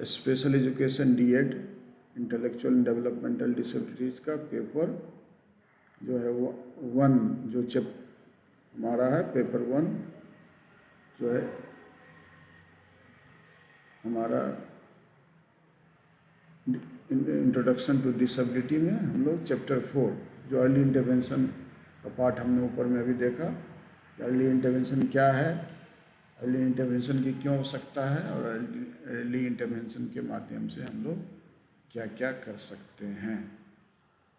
Special education DEd intellectual and developmental disabilities का paper जो है वो 1 जो हमारा है पेपर 1 जो है हमारा इंट्रोडक्शन टू डिसेबिलिटी में हम लोग चैप्टर 4 जो अर्ली इंटरवेंशन का पार्ट हमने ऊपर में अभी देखा कि अर्ली इंटरवेंशन क्या है, अर्ली इंटरवेंशन की क्यों आवश्यकता है और अर्ली इंटरवेंशन के माध्यम से हम लोग क्या क्या कर सकते हैं।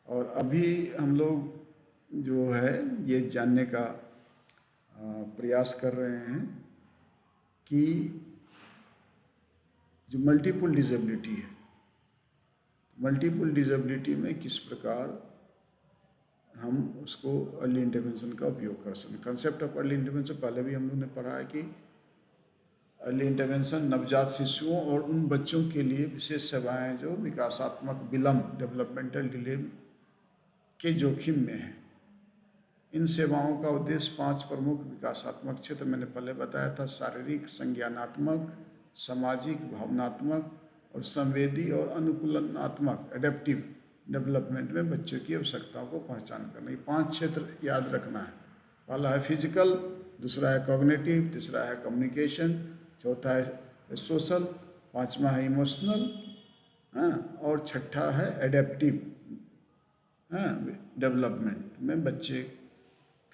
और अभी हम लोग जो है ये जानने का प्रयास कर रहे हैं कि जो मल्टीपल डिसेबिलिटी है, मल्टीपल डिसेबिलिटी में किस प्रकार हम उसको अर्ली इंटरवेंशन का उपयोग कर सकते हैं। कंसेप्ट ऑफ अर्ली इंटरवेंशन पहले भी हम लोगों ने पढ़ा है कि अर्ली इंटरवेंशन नवजात शिशुओं और उन बच्चों के लिए विशेष सेवाएं जो विकासात्मक विलंब डेवलपमेंटल डिले के जोखिम में है। इन सेवाओं का उद्देश्य 5 प्रमुख विकासात्मक क्षेत्र मैंने पहले बताया था, शारीरिक, संज्ञानात्मक, सामाजिक, भावनात्मक और संवेदी और अनुकूलनात्मक एडेप्टिव डेवलपमेंट में बच्चों की आवश्यकताओं को पहचान करना। ये 5 क्षेत्र याद रखना है। पहला है फिजिकल, दूसरा है कॉग्निटिव, तीसरा है कम्युनिकेशन, चौथा है सोशल, 5वां है इमोशनल, और छठा है एडेप्टिव डेवलपमेंट में बच्चे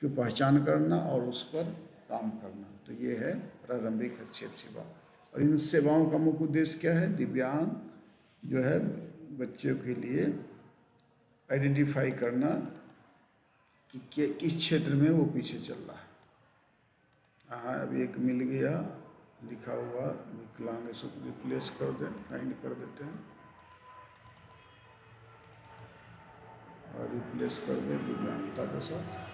की पहचान करना और उस पर काम करना। तो ये है प्रारंभिक हस्तक्षेप सेवा। और इन सेवाओं का मुख्य उद्देश्य क्या है? दिव्यांग जो है बच्चों के लिए आइडेंटिफाई करना कि किस क्षेत्र में वो पीछे चल रहा है। हाँ, अभी एक मिल गया लिखा हुआ विकलांग, इसको रिप्लेस कर दें, फाइंड कर देते हैं और रिप्लेस कर दें दिव्यांगता के साथ।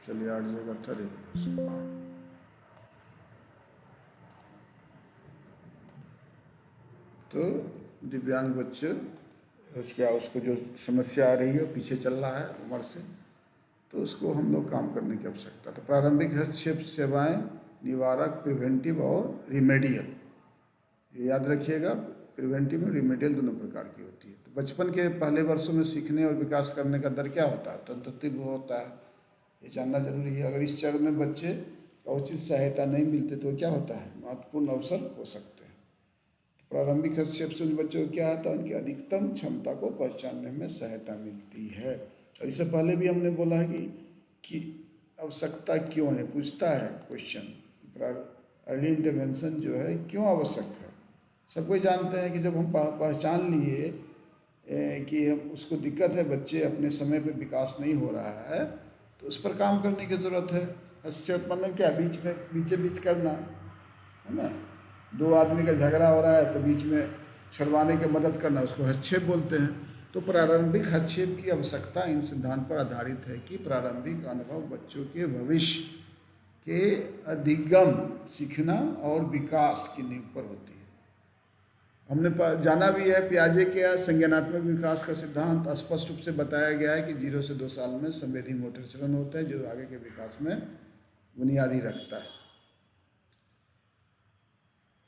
चलिए 8 जगह था रिप्लेस। तो दिव्यांग बच्चे क्या उसको जो समस्या आ रही है पीछे चल रहा है उम्र से, तो उसको हम लोग काम करने की आवश्यकता। तो प्रारंभिक हस्तक्षेप सेवाएं निवारक, प्रिवेंटिव और रिमेडियल, ये याद रखिएगा। प्रिवेंटिव और रिमेडियल दोनों प्रकार की होती है। तो बचपन के पहले वर्षों में सीखने और विकास करने का दर क्या होता है? तंत्रित होता है, ये जानना जरूरी है। अगर इस चरण में बच्चे को उचित सहायता नहीं मिलते तो क्या होता है? महत्वपूर्ण अवसर हो सकते हैं। प्रारंभिक हस्तक्षेप से बच्चों को क्या आता है? उनकी अधिकतम क्षमता को पहचानने में सहायता मिलती है। और इससे पहले भी हमने बोला है कि आवश्यकता क्यों है, पूछता है क्वेश्चन, अर्ली इंटरवेंशन जो है क्यों आवश्यक है। सब कोई जानते हैं कि जब हम पहचान लिए कि हम उसको दिक्कत है, बच्चे अपने समय पे विकास नहीं हो रहा है, तो उस पर काम करने की ज़रूरत है। हस्तक्षेप मतलब क्या? बीच बीच करना है ना। 2 आदमी का झगड़ा हो रहा है तो बीच में छुड़वाने की मदद करना, उसको हस्तक्षेप बोलते हैं। तो प्रारंभिक हस्तक्षेप की आवश्यकता इन सिद्धांत पर आधारित है कि प्रारंभिक अनुभव बच्चों के भविष्य के अधिगम, सीखना और विकास की नींव पर होती है। हमने जाना भी है पियाजे के संज्ञानात्मक विकास का सिद्धांत स्पष्ट रूप से बताया गया है कि 0 से 2 साल में संवेदी मोटर चलन होते हैं जो आगे के विकास में बुनियादी रखता है।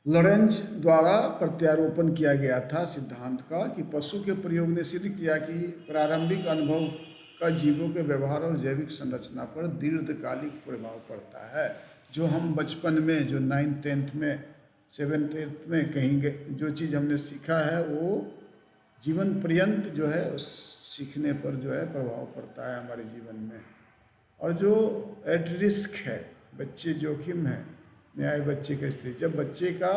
लॉरेंज द्वारा प्रत्यारोपण किया गया था सिद्धांत का कि पशु के प्रयोग ने सिद्ध किया कि प्रारंभिक अनुभव का जीवों के व्यवहार और जैविक संरचना पर दीर्घकालिक प्रभाव पड़ता है। जो हम बचपन में, जो 9th 10th में, 7th 8th में कहीं जो चीज़ हमने सीखा है वो जीवन पर्यंत जो है उस सीखने पर जो है प्रभाव पड़ता है हमारे जीवन में। और जो एट रिस्क है, बच्चे जोखिम है, न्याय बच्चे की स्थिति, जब बच्चे का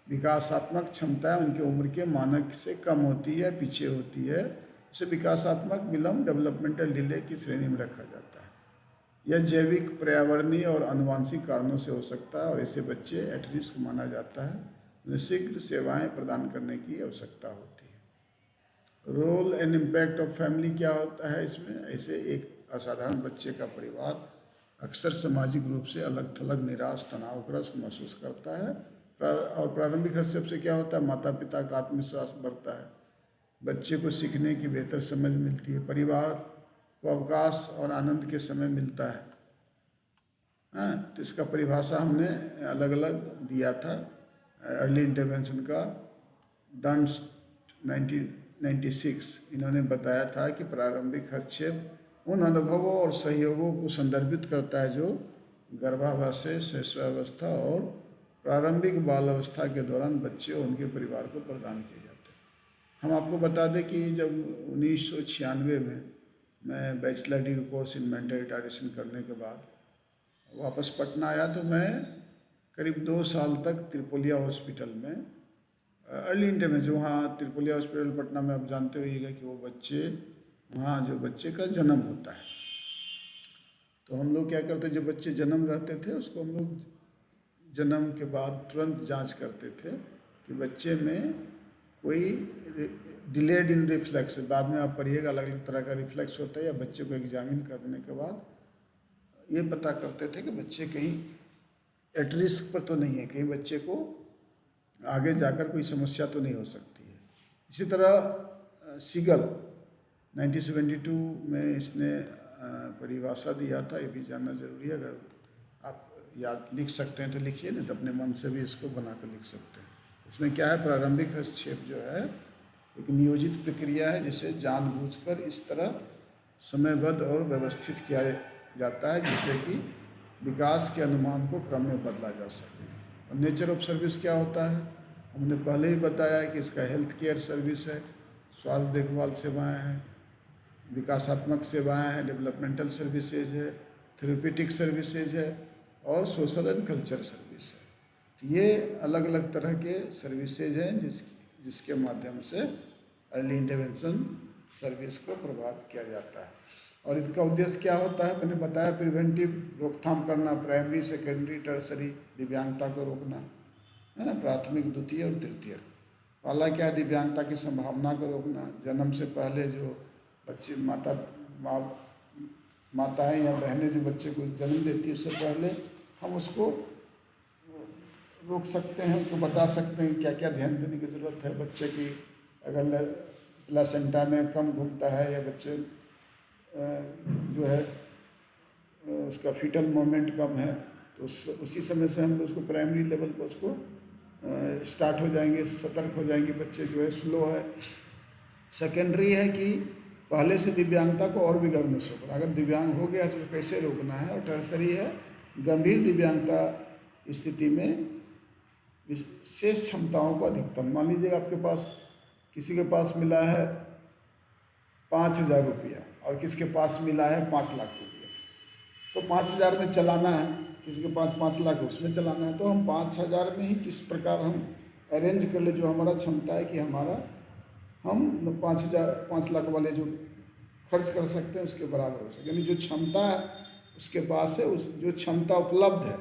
विकासात्मक क्षमता उनके उम्र के मानक से कम होती है, पीछे होती है, उसे विकासात्मक विलंब डेवलपमेंटल डिले की श्रेणी में रखा जाता है। यह जैविक, पर्यावरणीय और आनुवंशिक कारणों से हो सकता है और ऐसे बच्चे एट रिस्क माना जाता है। उन्हें शीघ्र सेवाएं प्रदान करने की आवश्यकता होती है। Role and impact of family क्या होता है इसमें? ऐसे एक असाधारण बच्चे का परिवार अक्सर सामाजिक रूप से अलग थलग, निराश, तनावग्रस्त महसूस करता है और प्रारंभिक हस्तक्षेप से क्या होता है, माता पिता का आत्मविश्वास बढ़ता है, बच्चे को सीखने की बेहतर समझ मिलती है, परिवार को अवकाश और आनंद के समय मिलता है। हाँ, तो इसका परिभाषा हमने अलग अलग दिया था अर्ली इंटरवेंशन का। डंस्ट 1996 इन्होंने बताया था कि प्रारंभिक हस्तक्षेप उन अनुभवों और सहयोगों को संदर्भित करता है जो गर्भावस्था, शैशवावस्था और प्रारंभिक बाल अवस्था के दौरान बच्चे और उनके परिवार को प्रदान किए जाते हैं। हम आपको बता दें कि जब 1996 में मैं bachelor degree course in mental retardation करने के बाद वापस पटना आया तो मैं करीब 2 साल तक त्रिपोलिया हॉस्पिटल में अर्ली इंटरवेंशन, वहाँ त्रिपोलिया हॉस्पिटल पटना में आप जानते होइएगा कि वो बच्चे, वहाँ जो बच्चे का जन्म होता है, तो हम लोग क्या करते, जो बच्चे जन्म रहते थे उसको हम लोग जन्म के बाद तुरंत जांच करते थे कि बच्चे में कोई डिलेड इन रिफ्लेक्स, बाद में आप पढ़िएगा अलग अलग तरह का रिफ्लेक्स होता है, या बच्चे को एग्जामिन करने के बाद ये पता करते थे कि बच्चे कहीं एट रिस्क पर तो नहीं है, कहीं बच्चे को आगे जाकर कोई समस्या तो नहीं हो सकती है। इसी तरह सीगल 1972 में इसने परिभाषा दिया था, ये भी जानना जरूरी है, अगर आप याद लिख सकते हैं तो लिखिए, नहीं तो अपने मन से भी इसको बना कर लिख सकते हैं। इसमें क्या है, प्रारंभिक हस्तक्षेप जो है एक नियोजित प्रक्रिया है जिसे जानबूझकर इस तरह समयबद्ध और व्यवस्थित किया जाता है जिससे कि विकास के अनुमान को क्रम में बदला जा सके। और नेचर ऑफ सर्विस क्या होता है, हमने पहले ही बताया है कि इसका हेल्थ केयर सर्विस है, स्वास्थ्य देखभाल सेवाएं हैं, विकासात्मक सेवाएं हैं, डेवलपमेंटल सर्विसेज है, थेरेप्यूटिक सर्विसेज है और सोशल एंड कल्चर सर्विस है। तो ये अलग अलग तरह के सर्विसेज हैं जिसके माध्यम से अर्ली इंटरवेंशन सर्विस को प्रभावित किया जाता है। और इनका उद्देश्य क्या होता है, मैंने बताया, प्रिवेंटिव, रोकथाम करना, प्राइमरी, सेकेंडरी, टर्सरी दिव्यांगता को रोकना है ना, प्राथमिक, द्वितीय और तृतीय। पहला क्या है, दिव्यांगता की संभावना को रोकना, जन्म से पहले जो बच्चे माताएं या बहनें जो बच्चे को जन्म देती है उससे पहले हम उसको रोक सकते हैं, उसको बता सकते हैं क्या क्या ध्यान देने की ज़रूरत है। बच्चे की अगर प्लासेंटा में कम घूमता है या बच्चे जो है उसका फीटल मोमेंट कम है तो उसी समय से हम उसको प्राइमरी लेवल पर उसको स्टार्ट हो जाएंगे, सतर्क हो जाएंगे, बच्चे जो है स्लो है। सेकेंडरी है कि पहले से दिव्यांगता को और बिगड़ने से रोकना, अगर दिव्यांग हो गया तो कैसे रोकना है। और टर्सरी है गंभीर दिव्यांगता स्थिति में विशेष क्षमताओं को अधिकतम, मान लीजिए आपके पास किसी के पास मिला है 5,000 रुपया और किसी के पास मिला है 5 लाख रुपया, तो 5,000 में चलाना है, किसी के पास 5 लाख उसमें चलाना है, तो हम 5,000 में ही किस प्रकार हम अरेंज कर ले जो हमारा क्षमता है कि हमारा हम 5 लाख वाले जो खर्च कर सकते हैं उसके बराबर हो सके, यानी जो क्षमता है उसके पास है, उस जो क्षमता उपलब्ध है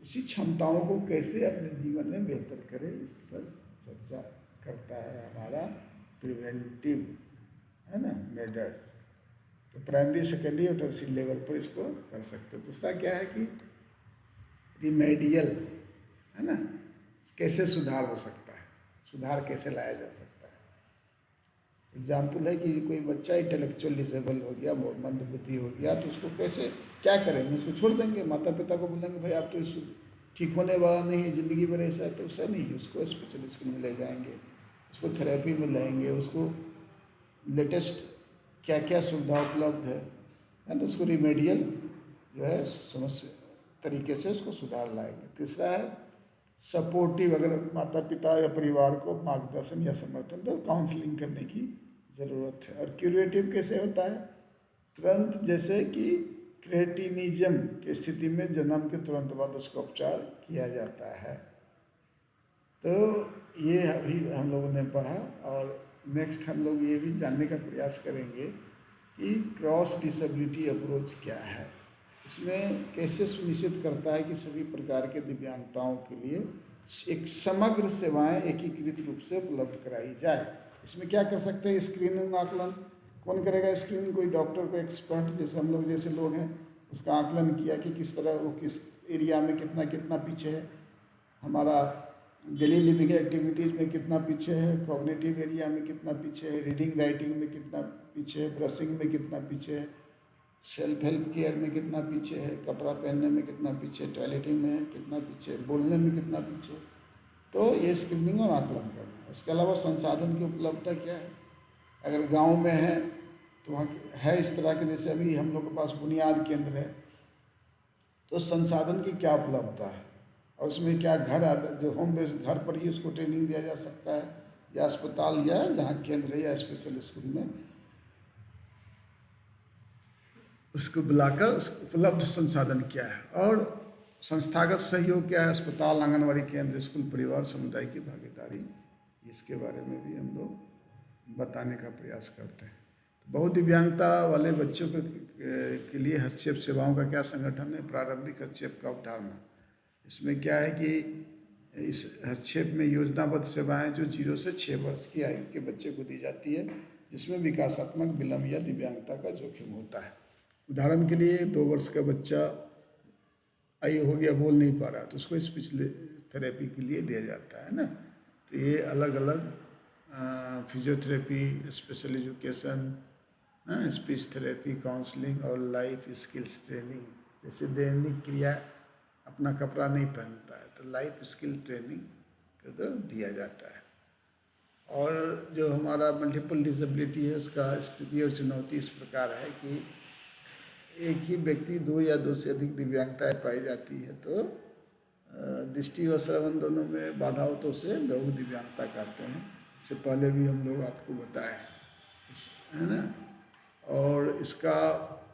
उसी क्षमताओं को कैसे अपने जीवन में बेहतर करे इस पर चर्चा करता है हमारा प्रिवेंटिव, है ना, मेजर्स। तो प्राइमरी, सेकेंडरी और टर्सरी लेवल पर इसको कर सकते हैं। दूसरा क्या है कि रिमेडियल, है ना, कैसे सुधार हो सकता है, सुधार कैसे लाया जा सकता है। एग्जाम्पल है कि कोई बच्चा इंटेलेक्चुअल डिसेबल हो गया, मंदबुद्धि हो गया, तो उसको कैसे क्या करेंगे, उसको छोड़ देंगे, माता पिता को बोलेंगे भाई आप तो इस ठीक होने वाला नहीं है, ज़िंदगी भर ऐसा है, तो उससे नहीं, उसको स्पेशलिस्ट में ले जाएंगे, उसको थेरेपी में लाएंगे, उसको लेटेस्ट क्या क्या सुविधा उपलब्ध है ना, उसको रिमेडियल जो है समस्या तरीके से उसको सुधार लाएंगे। तीसरा है सपोर्टिव, अगर माता पिता या परिवार को मार्गदर्शन या समर्थन तो काउंसलिंग करने की ज़रूरत है। और क्यूरेटिव कैसे होता है, तुरंत, जैसे कि क्रेटिनिज्म की स्थिति में जन्म के तुरंत बाद उसका उपचार किया जाता है। तो ये अभी हम लोगों ने पढ़ा, और नेक्स्ट हम लोग ये भी जानने का प्रयास करेंगे कि क्रॉस डिसेबिलिटी अप्रोच क्या है, इसमें कैसे सुनिश्चित करता है कि सभी प्रकार के दिव्यांगताओं के लिए एक समग्र सेवाएं एकीकृत रूप से उपलब्ध कराई जाए। इसमें क्या कर सकते हैं, स्क्रीनिंग आकलन कौन करेगा, स्क्रीनिंग कोई डॉक्टर, कोई एक्सपर्ट, जैसे हम लोग जैसे लोग हैं, उसका आकलन किया कि किस तरह वो किस एरिया में कितना कितना पीछे है, हमारा डेली लिविंग एक्टिविटीज़ में कितना पीछे है, कॉग्निटिव एरिया में कितना पीछे है, रीडिंग राइटिंग में कितना पीछे है, ब्रशिंग में कितना पीछे है, सेल्फ हेल्प केयर में कितना पीछे है, कपड़ा पहनने में कितना पीछे, टॉयलेटिंग में कितना पीछे, बोलने में कितना पीछे। तो ये स्क्रीनिंग और आकलन करना है। इसके अलावा संसाधन की उपलब्धता क्या है, अगर गांव में है तो वहाँ है इस तरह के, जैसे अभी हम लोग के पास बुनियाद केंद्र है, तो संसाधन की क्या उपलब्धता है और उसमें क्या घर जो होम बेस्ड घर पर ही उसको ट्रेनिंग दिया जा सकता है, या अस्पताल या जहाँ केंद्र है या स्पेशल स्कूल में उसको बुलाकर उपलब्ध संसाधन क्या है, और संस्थागत सहयोग क्या है, अस्पताल, आंगनवाड़ी केंद्र, स्कूल, परिवार, समुदाय की भागीदारी, इसके बारे में भी हम लोग बताने का प्रयास करते हैं। तो बहुत दिव्यांगता वाले बच्चों के लिए हस्तक्षेप सेवाओं का क्या संगठन है, प्रारंभिक हस्तक्षेप का अवधारणा। इसमें क्या है कि इस हस्तक्षेप में योजनाबद्ध सेवाएं जो 0 से 6 वर्ष की आयु के बच्चे को दी जाती है, जिसमें विकासात्मक विलंब या दिव्यांगता का जोखिम होता है। उदाहरण के लिए 2 वर्ष का बच्चा आयु हो गया, बोल नहीं पा रहा, तो उसको स्पीच थेरेपी के लिए दिया जाता है ना। तो ये अलग अलग physiotherapy, special education, speech therapy, counselling और लाइफ स्किल्स ट्रेनिंग। जैसे दैनिक क्रिया अपना कपड़ा नहीं पहनता है तो लाइफ स्किल ट्रेनिंग तो दिया जाता है। और जो हमारा मल्टीपल डिसेबिलिटी है उसका स्थिति और चुनौती इस प्रकार है कि एक ही व्यक्ति 2 या 2 से अधिक दिव्यांगताएं पाई जाती है, तो दृष्टि और श्रवण दोनों में बाधा हो तो उसे बहु दिव्यांगता कहते हैं। इससे पहले भी हम लोग आपको बताए है ना। और इसका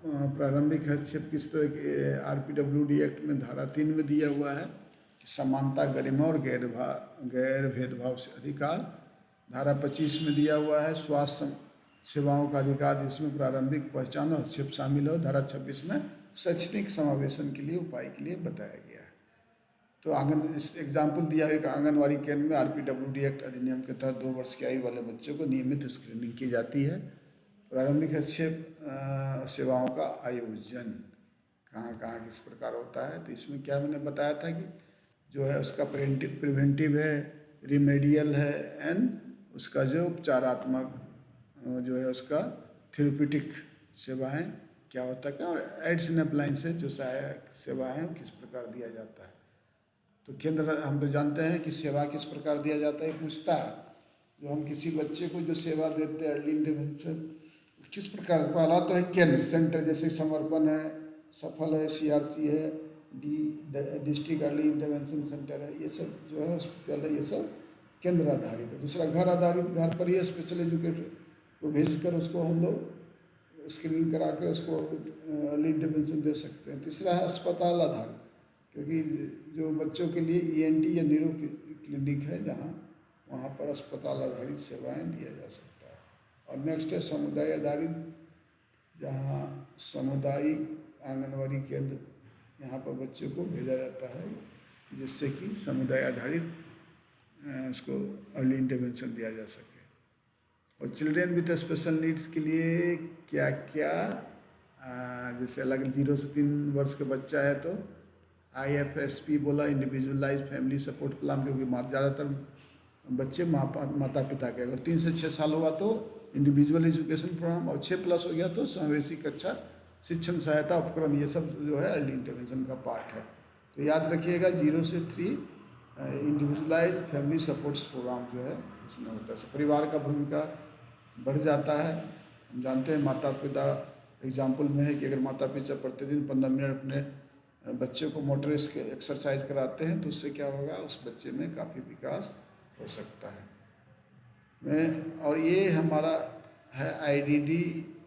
प्रारंभिक हस्तक्षेप किस तरह के, RPWD एक्ट में धारा 3 में दिया हुआ है कि समानता, गरिमा और गैर भेदभाव से अधिकार। धारा 25 में दिया हुआ है स्वास्थ्य सेवाओं का अधिकार, जिसमें प्रारंभिक पहचान और हस्तक्षेप शामिल हो। धारा 26 में शैक्षणिक समावेशन के लिए उपाय के लिए बताया गया है। तो इस एग्जाम्पल दिया है कि आंगनवाड़ी केंद्र में RPWD एक्ट अधिनियम के तहत 2 वर्ष की आयु वाले बच्चों को नियमित स्क्रीनिंग की जाती है। प्रारंभिक हस्तक्षेप सेवाओं का आयोजन कहाँ कहाँ किस प्रकार होता है, तो इसमें क्या मैंने बताया था कि जो है उसका प्रिवेंटिव है, रिमेडियल है, एंड उसका जो उपचारात्मक जो है उसका थेरेप्यूटिक सेवाएं क्या होता है, क्या एड्स एंड अप्लायंसेस जो सहायक सेवाएं किस प्रकार दिया जाता है। तो केंद्र हम तो जानते हैं कि सेवा किस प्रकार दिया जाता है, पूछता है जो हम किसी बच्चे को जो सेवा देते हैं अर्ली इंटरवेंशन किस प्रकार। पहला तो है केंद्र सेंटर, जैसे समर्पण है, सफल है, CRC है, डिस्ट्रिक्ट अर्ली इंटरवेंशन सेंटर है, ये सब जो है हॉस्पिटल है, ये सब केंद्र आधारित है। दूसरा घर आधारित, घर पर ही स्पेशल एजुकेटर को भेजकर उसको हम लोग स्क्रीनिंग करा के उसको अर्ली इंटरवेंशन दे सकते हैं। तीसरा है अस्पताल आधारित, क्योंकि जो बच्चों के लिए ENT या न्यूरो क्लिनिक है जहाँ वहाँ पर अस्पताल आधारित सेवाएं दिया जा सकता है। और नेक्स्ट है समुदाय आधारित, जहाँ सामुदायिक आंगनवाड़ी केंद्र यहाँ पर बच्चों को भेजा जाता है, जिससे कि समुदाय आधारित उसको अर्ली इंटरवेंशन दिया जा सके। और चिल्ड्रेन विथ स्पेशल नीड्स के लिए क्या क्या, जैसे अलग 0 से 3 वर्ष का बच्चा है तो IFSP बोला, इंडिविजुअलाइज फैमिली सपोर्ट प्लान, क्योंकि ज़्यादातर बच्चे माता पिता के, अगर 3 से 6 साल हुआ तो इंडिविजुअल एजुकेशन प्रोग्राम, और 6 प्लस हो गया तो समावेशी कक्षा शिक्षण सहायता उपक्रम, ये सब जो है अर्ली इंटरवेंशन का पार्ट है। तो याद रखिएगा 0 से 3 इंडिविजुअलाइज फैमिली सपोर्ट्स प्रोग्राम जो है उसमें होता है। परिवार का भूमिका बढ़ जाता है। हम जानते हैं माता पिता एग्जाम्पल में है कि अगर माता पिता प्रतिदिन 15 मिनट अपने बच्चे को मोटर एक्सरसाइज कराते हैं तो उससे क्या होगा, उस बच्चे में काफ़ी विकास हो सकता है। और ये हमारा है IDD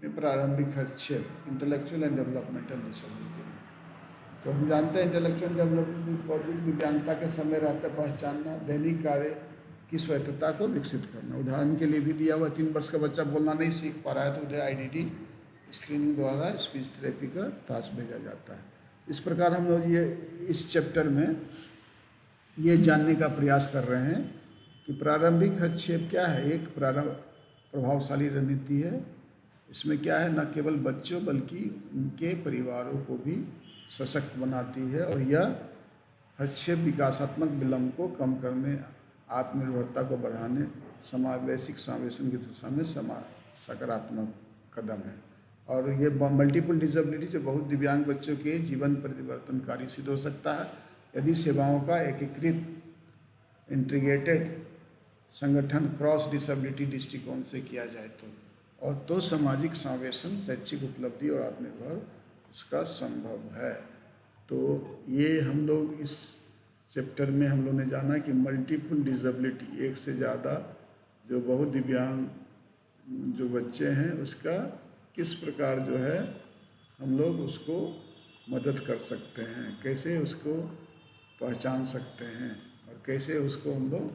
में प्रारंभिक हस्तक्षेप, इंटेलेक्चुअल एंड डेवलपमेंटल डिसेबिलिटी में। तो हम जानते हैं इंटेलेक्चुअल डेवलपमेंट बौद्धिक दिव्यांगता के समय रहते पहचानना, दैनिक कार्य की स्वायत्तता को विकसित करना। उदाहरण के लिए भी दिया हुआ 3 वर्ष का बच्चा बोलना नहीं सीख पा रहा है तो उन्हें IDD स्क्रीनिंग द्वारा स्पीच थेरेपी का पास भेजा जाता है। इस प्रकार हम लोग ये इस चैप्टर में ये जानने का प्रयास कर रहे हैं कि प्रारंभिक हस्तक्षेप क्या है। एक प्रभावशाली रणनीति है। इसमें क्या है, न केवल बच्चों बल्कि उनके परिवारों को भी सशक्त बनाती है, और यह हस्तक्षेप विकासात्मक विलंब को कम करने, आत्मनिर्भरता को बढ़ाने, समावेशिक समावेशन की दिशा में सकारात्मक कदम है। और ये मल्टीपल डिसेबिलिटी जो बहुत दिव्यांग बच्चों के जीवन परिवर्तनकारी सिद्ध हो सकता है यदि सेवाओं का एकीकृत इंटीग्रेटेड संगठन क्रॉस डिसेबिलिटी दृष्टिकोण से किया जाए तो सामाजिक समावेशन, शैक्षिक उपलब्धि और आत्मनिर्भर उसका संभव है। तो ये हम लोग इस चैप्टर में हम लोग ने जाना कि मल्टीपल डिसेबिलिटी, एक से ज़्यादा जो बहुत दिव्यांग जो बच्चे हैं उसका किस प्रकार जो है हम लोग उसको मदद कर सकते हैं, कैसे उसको पहचान सकते हैं और कैसे उसको हम लोग